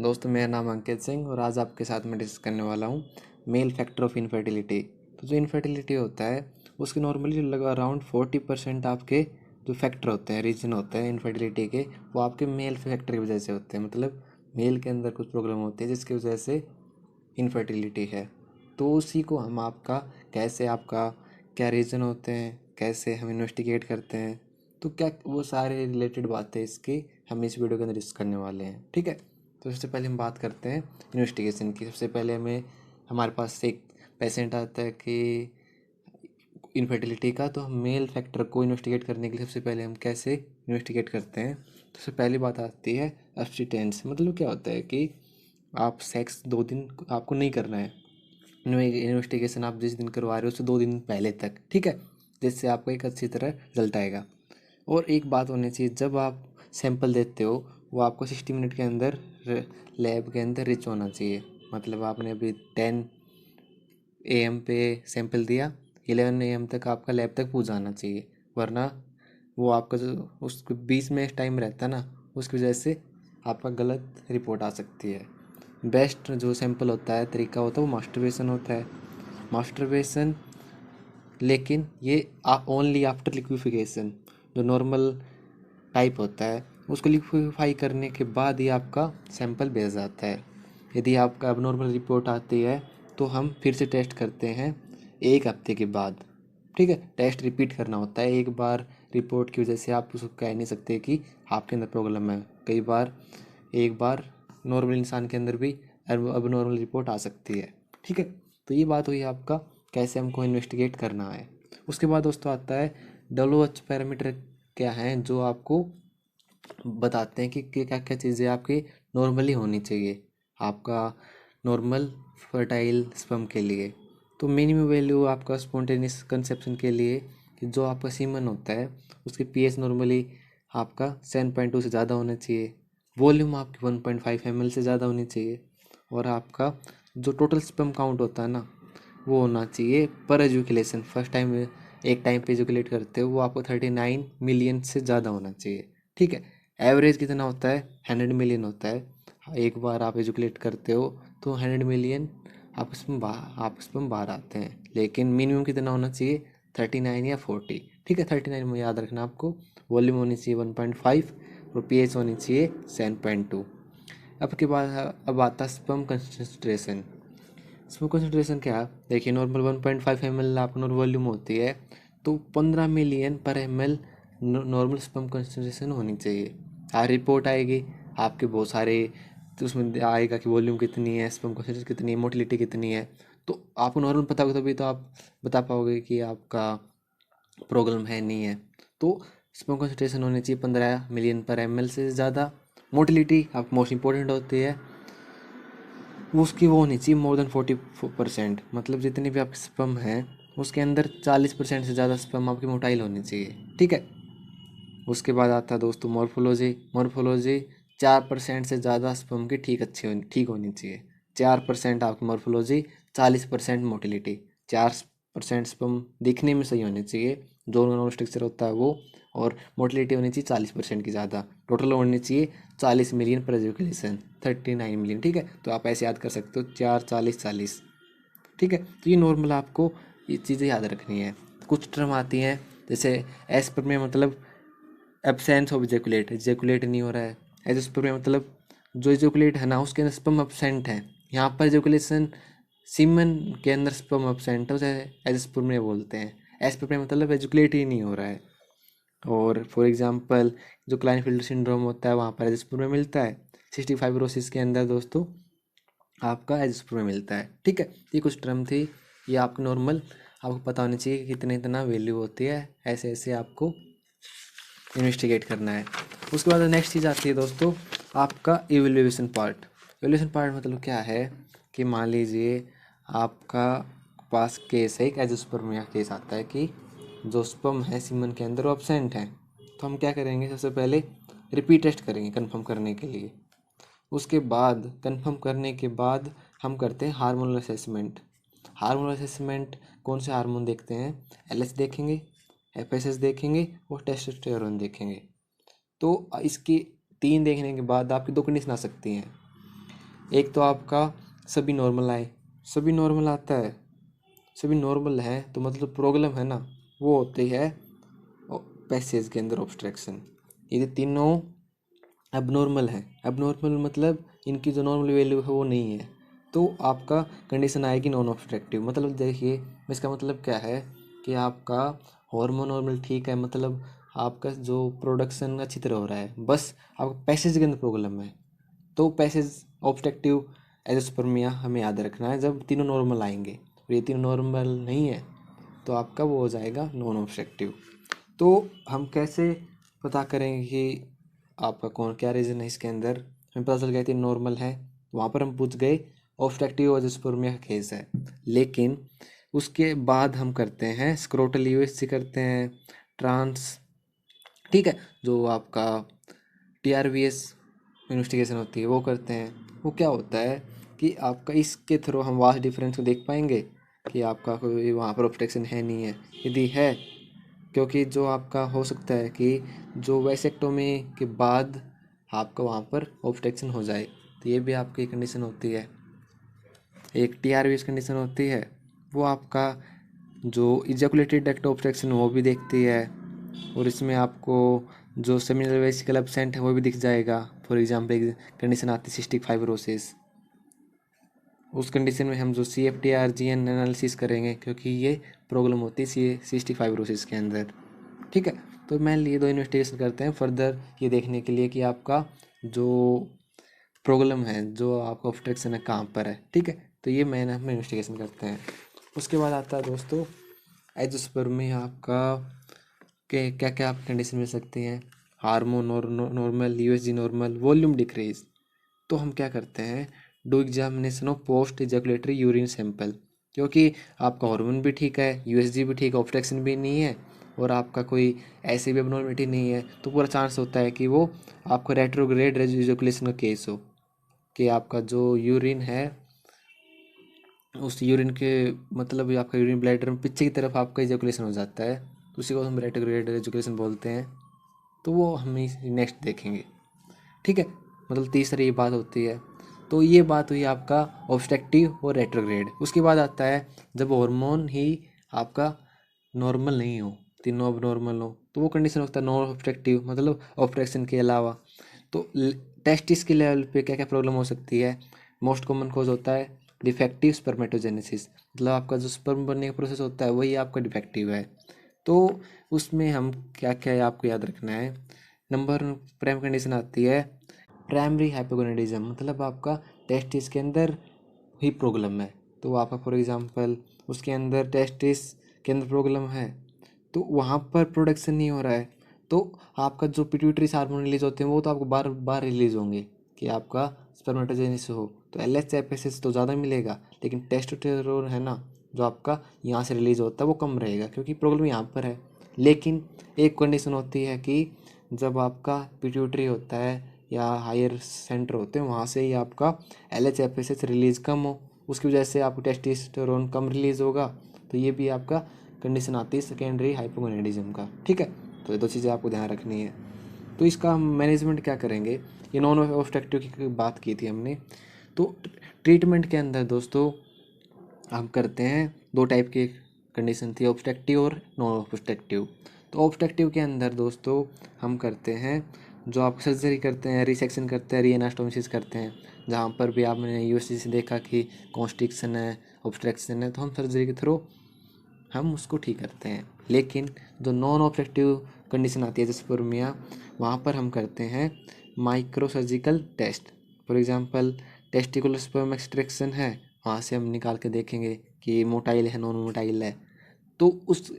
दोस्तों, मेरा नाम अंकित सिंह और आज आपके साथ मैं डिस्कस करने वाला हूँ मेल फैक्टर ऑफ इनफर्टिलिटी। तो जो इनफर्टिलिटी होता है उसके नॉर्मली लगभग अराउंड 40% आपके जो फैक्टर होते हैं, रीजन होते हैं इनफर्टिलिटी के, वो आपके मेल फैक्टर की वजह से होते हैं। मतलब मेल के अंदर कुछ प्रॉब्लम होती है जिसकी वजह से इनफर्टिलिटी है। तो उसी को हम आपका कैसे, आपका क्या रीज़न होते हैं, कैसे हम इन्वेस्टिगेट करते हैं, तो क्या वो सारे रिलेटेड बातें इसकी हम इस वीडियो के अंदर डिस्कस करने वाले हैं। ठीक है, तो सबसे पहले हम बात करते हैं इन्वेस्टिगेशन की। सबसे पहले हमारे पास एक पेशेंट आता है कि इनफर्टिलिटी का, तो हम मेल फैक्टर को इन्वेस्टिगेट करने के लिए सबसे पहले हम कैसे इन्वेस्टिगेट करते हैं। तो सबसे पहली बात आती है एब्स्टिटेंस। मतलब क्या होता है कि आप सेक्स 2 दिन आपको नहीं करना है। इन्वेस्टिगेशन आप जिस दिन करवा रहे हो उससे 2 दिन पहले तक, ठीक है, जिससे आपको एक अच्छी तरह रिजल्ट आएगा। और एक बात होनी चाहिए, जब आप सैंपल देते हो वो आपको 60 मिनट के अंदर लैब के अंदर रिच होना चाहिए। मतलब आपने अभी 10 AM पे सैंपल दिया, 11 AM तक आपका लैब तक पहुँच जाना चाहिए, वरना वो आपका जो उसके बीच में टाइम रहता है ना, उसकी वजह से आपका गलत रिपोर्ट आ सकती है। बेस्ट जो सैंपल होता है, तरीका होता है, वो मास्टरबेशन होता है। मास्टरबेशन, लेकिन ये ओनली आफ्टर लिक्विफिकेशन। जो नॉर्मल टाइप होता है उसको लिक्विफाई करने के बाद ही आपका सैंपल भेज जाता है। यदि आपका abnormal रिपोर्ट आती है तो हम फिर से टेस्ट करते हैं 1 हफ्ते के बाद। ठीक है, टेस्ट रिपीट करना होता है। एक बार रिपोर्ट की वजह से आप उसको कह नहीं सकते कि आपके अंदर प्रॉब्लम है। कई बार एक बार नॉर्मल इंसान के अंदर भी abnormal रिपोर्ट आ सकती है। ठीक है, तो ये बात हुई आपका कैसे हमको इन्वेस्टिगेट करना है। उसके बाद दोस्तों आता है WH पैरामीटर। क्या हैं जो आपको बताते हैं कि क्या क्या चीज़ें आपकी नॉर्मली होनी चाहिए आपका नॉर्मल फर्टाइल स्पर्म के लिए। तो मिनिमम वैल्यू आपका स्पॉन्टेनियस कंसेप्शन के लिए कि जो आपका सीमन होता है उसकी pH नॉर्मली आपका 7.2 से ज़्यादा होना चाहिए। वॉल्यूम आपकी 1.5 ml से ज़्यादा होनी चाहिए। और आपका जो टोटल स्पर्म काउंट होता है ना, वो होना चाहिए पर एजुकेलेशन। फर्स्ट टाइम एक टाइम पे एजुकेलेट करते हो वो आपको 39 मिलियन से ज़्यादा होना चाहिए। ठीक है, एवरेज कितना होता है, 100 मिलियन होता है। एक बार आप एजुकेलेट करते हो तो 100 मिलियन आपस में बाहर आते हैं, लेकिन मिनिमम कितना होना चाहिए, 39 या 40। ठीक है, 39 में याद रखना आपको। वॉल्यूम होनी चाहिए 1.5 और pH होनी चाहिए 7.2। अब आता है स्पर्म कंसंट्रेशन। स्पर्म कंसंट्रेशन क्या, देखिए नॉर्मल 1.5 ml आपका नॉर्मल वॉल्यूम होती है, तो 15 मिलियन पर ml नॉर्मल स्पर्म कंसंट्रेशन होनी चाहिए। रिपोर्ट आएगी आपके बहुत सारे, तो उसमें आएगा कि वॉल्यूम कितनी है, स्पर्म कंसंट्रेशन कितनी है, मोटिलिटी कितनी है। तो आपको नॉर्मल पता होगा तभी तो आप बता पाओगे कि आपका प्रॉब्लम है नहीं है। तो स्पर्म कंसंट्रेशन होनी चाहिए 15 मिलियन पर ml से ज़्यादा। मोटिलिटी आप मोस्ट इंपॉर्टेंट होती है, उसकी वो होनी चाहिए मोर देन 40%। मतलब जितने भी आपके स्पर्म हैं उसके अंदर 40% से ज़्यादा स्पर्म आपकी मोटाइल होनी चाहिए। ठीक है, उसके बाद आता है दोस्तों मॉर्फोलॉजी। मॉर्फोलॉजी 4% से ज़्यादा स्पर्म की ठीक होनी चाहिए। 4% आपकी मॉर्फोलॉजी, 40% मोटिलिटी। 4% स्पर्म दिखने में सही होने चाहिए, जो नॉर्मल स्ट्रक्चर होता है वो, और मोटिलिटी होनी चाहिए 40% की ज़्यादा। टोटल होनी चाहिए 40 मिलियन पर एजुकेशन, 39 मिलियन। ठीक है, तो आप ऐसे याद कर सकते हो 4 40 40। ठीक है, तो ये नॉर्मल आपको ये चीज़ें याद रखनी है। कुछ टर्म आती हैं जैसे एस्पर्म में मतलब एब्सेंस ऑफ इजैकुलेट, इजैकुलेट नहीं हो रहा है। एजोस्पर्म में मतलब जो इजैकुलेट है ना उसके अंदर स्पर्म एब्सेंट है। यहाँ पर इजैकुलेशन सीमन के अंदर स्पर्म एब्सेंट है, उसे एजोस्पर्म में बोलते हैं। एस्पर्म में मतलब एजुकेट ही नहीं हो रहा है। और फॉर एग्जांपल जो क्लाइनफील्ड सिंड्रोम होता है वहाँ पर एजोस्पर्म में मिलता है। सिस्टिक फाइब्रोसिस के अंदर दोस्तों आपका एजोस्पर्म में मिलता है। ठीक है, ये कुछ टर्म थी, ये आपको नॉर्मल आपको पता होनी चाहिए कि कितने इतना वैल्यू होती है, ऐसे ऐसे आपको इन्वेस्टिगेट करना है। उसके बाद नेक्स्ट चीज़ आती है दोस्तों आपका इवेल्युएशन पार्ट। इवेल्युएशन पार्ट मतलब क्या है कि मान लीजिए आपका पास केस है, एक एजोस्पर्मिया केस आता है कि जो स्पर्म है सीमन के अंदर वो एब्सेंट है। तो हम क्या करेंगे, सबसे पहले रिपीट टेस्ट करेंगे कंफर्म करने के लिए। उसके बाद कंफर्म करने के बाद हम करते हैं हार्मोनल असेसमेंट। हार्मोनल असेसमेंट कौन से हार्मोन देखते हैं, LH देखेंगे, FSH देखेंगे और टेस्टोस्टेरोन देखेंगे। तो इसकी 3 देखने के बाद आपकी 2 कंडीशन आ सकती हैं। एक तो आपका सभी नॉर्मल आए, सभी नॉर्मल आता है, सभी नॉर्मल है तो मतलब प्रॉब्लम है ना, वो होती है पैसेज के अंदर ऑब्स्ट्रक्शन। ये तीनों एबनॉर्मल है, एबनॉर्मल मतलब इनकी जो नॉर्मल वैल्यू है वो नहीं है, तो आपका कंडीशन आएगी नॉन ऑब्स्ट्रक्टिव। मतलब देखिए इसका मतलब क्या है कि आपका हार्मोन नॉर्मल ठीक है, मतलब आपका जो प्रोडक्शन अच्छी तरह हो रहा है, बस आपका पैसेज के अंदर प्रॉब्लम है। तो पैसेज ऑब्स्ट्रक्टिव एजोस्पर्मिया हमें याद रखना है जब तीनों नॉर्मल आएंगे, और ये तीनों नॉर्मल नहीं है तो आपका वो हो जाएगा नॉन ऑब्स्ट्रक्टिव। तो हम कैसे पता करेंगे कि आपका कौन क्या रीज़न है इसके अंदर? हमें पता चल गया कि नॉर्मल है, वहाँ पर हम पूछ गए ऑब्स्ट्रक्टिव एजोस्पर्मिया का केस है। लेकिन उसके बाद हम करते हैं स्क्रोटल यूएससी करते हैं, ट्रांस, ठीक है, जो आपका टीआरवीएस इन्वेस्टिगेशन होती है वो करते हैं। वो क्या होता है कि आपका इसके थ्रू हम वास्ट डिफरेंस को देख पाएंगे कि आपका कोई वहाँ पर ऑब्स्ट्रक्शन है नहीं है। यदि है, क्योंकि जो आपका हो सकता है कि जो वैसेक्टोमी के बाद आपका वहाँ पर ऑब्स्ट्रक्शन हो जाए, तो ये भी आपकी कंडीशन होती है। एक टीआरवीएस कंडीशन होती है, वो आपका जो इजैकुलेटेड डक्ट ऑब्स्ट्रक्शन वो भी देखती है, और इसमें आपको जो सेमिनल वेसिकल एब्सेंट है वो भी दिख जाएगा। फॉर एग्जांपल एक कंडीशन आती है सिस्टिक फाइब्रोसिस, उस कंडीशन में हम जो CFTR-GN एनालिसिस करेंगे, क्योंकि ये प्रॉब्लम होती है सिस्टिक फाइब्रोसिस के अंदर, ठीक है। तो मैं लिए दो इन्वेस्टिगेशन करते हैं फर्दर ये देखने के लिए कि आपका जो प्रॉब्लम है, जो आपका ऑब्स्ट्रक्शन है कहाँ पर है, ठीक है। तो ये मैं हम इन्वेस्टिगेशन करते हैं। उसके बाद आता है दोस्तों एजोस्पर्म में आपका के क्या क्या आप कंडीशन मिल सकती हैं? Hormone normal, USG normal, volume decrease. तो हम क्या करते हैं, do examination of post ejaculatory urine sample, क्योंकि आपका हार्मोन भी ठीक है, USG भी ठीक है, ऑब्स्ट्रक्शन भी नहीं है, और आपका कोई ऐसी भी एबनॉर्मलिटी नहीं है, तो पूरा चांस होता है कि वो आपका रेट्रोग्रेड इजैकुलेशन का केस हो, कि आपका जो यूरिन है उस यूरिन के मतलब आपका यूरिन ब्लैडर में पीछे की तरफ आपका इजैकुलेशन हो जाता है, तो उसी को हम रेट्रोग्रेड इजैकुलेशन बोलते हैं। तो वो हम नेक्स्ट देखेंगे, ठीक है। मतलब तीसरी ये बात होती है। तो ये बात हुई आपका ऑब्स्ट्रक्टिव और रेट्रोग्रेड। उसके बाद आता है जब हार्मोन ही आपका नॉर्मल नहीं हो, तीनों अब नॉर्मल हो, तो वो कंडीशन होता है नॉन ऑब्स्ट्रक्टिव, मतलब ऑब्स्ट्रक्शन के अलावा। तो टेस्टिस के लेवल पे क्या क्या प्रॉब्लम हो सकती है? मोस्ट कॉमन कॉज होता है डिफेक्टिव स्पर्मेटोजेनेसिस, मतलब आपका जो स्पर्म बनने का प्रोसेस होता है वही आपका डिफेक्टिव है। तो उसमें हम क्या क्या है आपको याद रखना है। नंबर प्राइम कंडीशन आती है प्राइमरी हाइपोगोनाडिज्म, मतलब आपका टेस्टिस के अंदर ही प्रॉब्लम है। तो आपका फॉर एग्जांपल उसके अंदर टेस्टिस के अंदर प्रॉब्लम है, तो वहाँ पर प्रोडक्शन नहीं हो रहा है, तो आपका जो पिट्यूटरी हार्मोन रिलीज होते हैं वो तो आपको बार बार रिलीज होंगे कि आपका स्पर्मेटोजेनिस हो, तो LHFSS तो ज़्यादा मिलेगा, लेकिन टेस्टोस्टेरोन है ना जो आपका यहाँ से रिलीज होता है वो कम रहेगा, क्योंकि प्रॉब्लम यहाँ पर है। लेकिन एक कंडीशन होती है कि जब आपका पिट्यूटरी होता है या हायर सेंटर होते हैं वहाँ से ही आपका LHFSS रिलीज कम हो, उसकी वजह से आपको टेस्टोस्टेरोन कम रिलीज होगा, तो ये भी आपका कंडीशन आती है सेकेंडरी हाइपोगोनाडिज्म का, ठीक है। तो ये दो चीज़ें आपको ध्यान रखनी है। तो इसका हम मैनेजमेंट क्या करेंगे? ये नॉन ऑब्स्ट्रक्टिव की बात की थी हमने, तो ट्रीटमेंट के अंदर दोस्तों हम करते हैं दो टाइप की कंडीशन थी, ऑब्स्ट्रक्टिव और नॉन ऑब्स्ट्रक्टिव। तो ऑब्स्ट्रक्टिव के अंदर दोस्तों हम करते हैं जो आप सर्जरी करते हैं, रिसेक्शन करते हैं, रीएनास्टोमोसिस करते हैं, जहाँ पर भी आपने USG से देखा कि कॉन्स्ट्रिक्शन है, ऑब्स्ट्रक्शन है, तो हम सर्जरी के थ्रू हम उसको ठीक करते हैं। लेकिन जो नॉन ऑब्स्ट्रक्टिव कंडीशन आती है जिस्पर्मिया, वहाँ पर हम करते हैं micro surgical test. For example testicular sperm extraction है, वहाँ से हम निकाल के देखेंगे कि मोटाइल है नॉन मोटाइल है, तो उस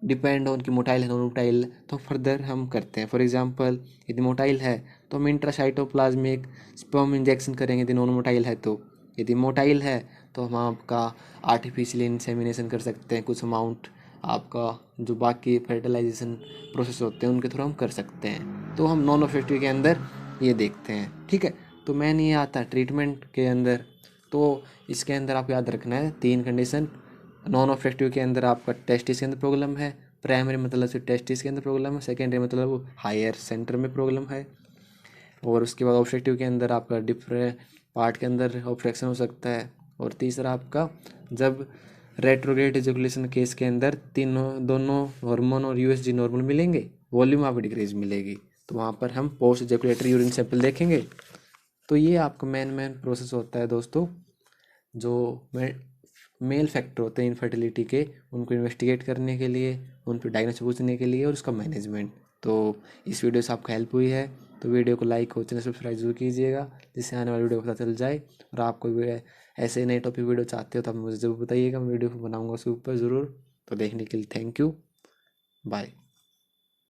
डिपेंड ऑन कि मोटाइल है नॉन मोटाइल, तो फर्दर हम करते हैं। फॉर एग्जांपल यदि मोटाइल है तो हम इंट्रासाइटोप्लाज्मिक स्पर्म इंजेक्शन करेंगे, यदि नॉन मोटाइल है तो। यदि मोटाइल है तो हम आपका आर्टिफिशियल इंसेमिनेशन कर सकते हैं, कुछ अमाउंट आपका जो बाकी फर्टिलाइजेशन प्रोसेस होते हैं उनके थ्रू हम कर सकते हैं। तो हम नॉन ऑब्स्ट्रक्टिव के अंदर ये देखते हैं, ठीक है। तो मैन ये आता ट्रीटमेंट के अंदर, तो इसके अंदर आपको याद रखना है तीन कंडीशन। नॉन ऑब्स्ट्रक्टिव के अंदर आपका टेस्टिस के अंदर प्रॉब्लम है, प्राइमरी मतलब सिर्फ टेस्टिस के अंदर प्रॉब्लम है, सेकेंडरी मतलब हायर सेंटर में प्रॉब्लम है, और उसके बाद ऑब्स्ट्रक्टिव के अंदर आपका पार्ट के अंदर ऑब्स्ट्रक्शन हो सकता है। और तीसरा आपका जब रेट्रोग्रेड एजुकेशन केस के अंदर तीनों दोनों हार्मोन और यूएसजी नॉर्मल मिलेंगे, वॉल्यूम आपको डिक्रीज मिलेगी, तो वहाँ पर हम पोस्ट एजुकेटरी यूरिन सैंपल देखेंगे। तो ये आपका मेन प्रोसेस होता है दोस्तों। जो मेल फैक्टर होते हैं इनफर्टिलिटी के, उनको इन्वेस्टिगेट करने के लिए, उन पर डायग्नोसिस पूछने के लिए और उसका मैनेजमेंट। तो इस वीडियो से आपको हेल्प हुई है तो वीडियो को लाइक और चैनल सब्सक्राइब जरूर कीजिएगा, जिससे आने वाली वीडियो को पता चल जाए। और आपको ऐसे नए टॉपिक वीडियो चाहते हो तो आप मुझे ज़रूर बताइएगा, मैं वीडियो बनाऊंगा उसके ऊपर ज़रूर। तो देखने के लिए थैंक यू, बाय।